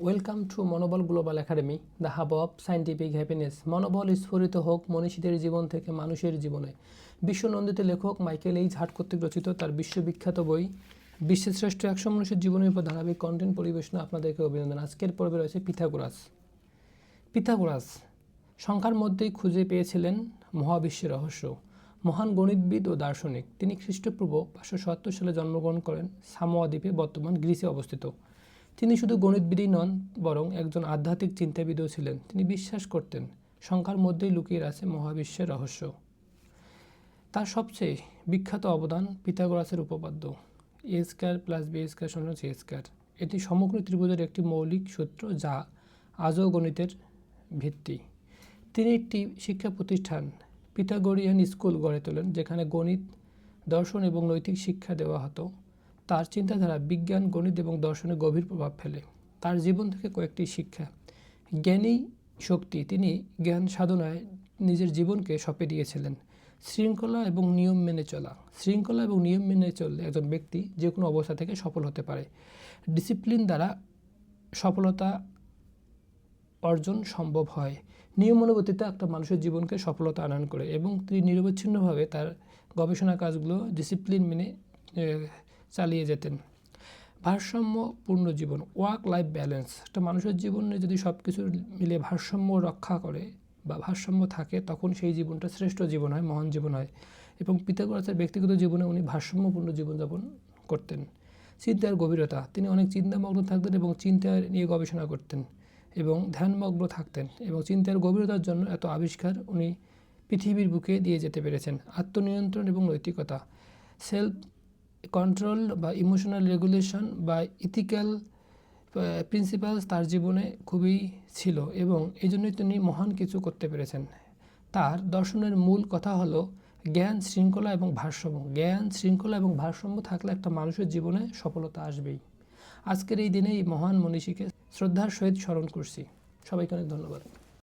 Welcome to মনোবল global academy, the hub of scientific happiness. মনোবল স্ফুরিত হোক মনীষীদের জীবন থেকে মানুষের জীবনে। বিশ্বনন্দিত লেখক মাইকেল এইচ হার্ট কর্তৃক রচিত তার বিশ্ববিখ্যাত বই বিশ্বের শ্রেষ্ঠ 100 মানুষের জীবনের উপর ধারাবাহিক কন্টেন্ট পরিবেশনা আপনাদেরকে অভিনন্দন। আজকের পর্বে রয়েছে পিথাগোরাস সংখ্যার মধ্যেই খুঁজে পেয়েছিলেন মহাবিশ্বের রহস্য। মহান গণিতবিদ ও দার্শনিক। তিনি খ্রিস্টপূর্ব 570 সালে জন্মগ্রহণ করেন সামোয়া দ্বীপে, বর্তমান গ্রিসে অবস্থিত। তিনি শুধু গণিতবিদই নন, বরং একজন আধ্যাত্মিক চিন্তাবিদও ছিলেন। তিনি বিশ্বাস করতেন সংখ্যার মধ্যেই লুকিয়ে আছে মহাবিশ্বের রহস্য। তার সবচেয়ে বিখ্যাত অবদান পিথাগোরাসের উপপাদ্য, a² + b² = c²। এটি সমগ্র ত্রিভুজের একটি মৌলিক সূত্র যা আজও গণিতের ভিত্তি। তিনি একটি শিক্ষা প্রতিষ্ঠান পিথাগোরিয়ান স্কুল গড়ে তোলেন, যেখানে গণিত, দর্শন এবং নৈতিক শিক্ষা দেওয়া হতো। তার চিন্তাধারা বিজ্ঞান, গণিত এবং দর্শনে গভীর প্রভাব ফেলে। তার জীবন থেকে কয়েকটি শিক্ষা। জ্ঞানী শক্তি। তিনি জ্ঞান সাধনায় নিজের জীবনকে সঁপে দিয়েছিলেন। শৃঙ্খলা এবং নিয়ম মেনে চললে একজন ব্যক্তি যে কোনো অবস্থা থেকে সফল হতে পারে। ডিসিপ্লিন দ্বারা সফলতা অর্জন সম্ভব হয়। নিয়মানুবর্তিতা একটা মানুষের জীবনকে সফলতা আনয়ন করে এবং তিনি নিরবচ্ছিন্নভাবে তার গবেষণা কাজগুলো ডিসিপ্লিন মেনে চালিয়ে যেতেন। ভারসাম্যপূর্ণ জীবন, ওয়ার্ক লাইফ ব্যালেন্স। একটা মানুষের জীবনে যদি সব কিছু মিলে ভারসাম্য রক্ষা করে বা ভারসাম্য থাকে, তখন সেই জীবনটা শ্রেষ্ঠ জীবন হয়, মহান জীবন হয়। এবং পিথাগোরাসের ব্যক্তিগত জীবনে উনি ভারসাম্যপূর্ণ জীবনযাপন করতেন। চিন্তার গভীরতা। তিনি অনেক চিন্তামগ্ন থাকতেন এবং চিন্তা নিয়ে গবেষণা করতেন এবং ধ্যানমগ্ন থাকতেন, এবং চিন্তার গভীরতার জন্য এত আবিষ্কার উনি পৃথিবীর বুকে দিয়ে যেতে পেরেছেন। আত্মনিয়ন্ত্রণ এবং নৈতিকতা, সেলফ কন্ট্রোল বা ইমোশনাল রেগুলেশন বা ইথিক্যাল প্রিন্সিপালস তার জীবনে খুবই ছিল এবং এই জন্যই তিনি মহান কিছু করতে পেরেছেন। তার দর্শনের মূল কথা হলো জ্ঞান, শৃঙ্খলা এবং ভারসাম্য থাকলে একটা মানুষের জীবনে সফলতা আসবেই। আজকের এই দিনে এই মহান মনীষীকে শ্রদ্ধার সহিত স্মরণ করছি। সবাইকে অনেক ধন্যবাদ।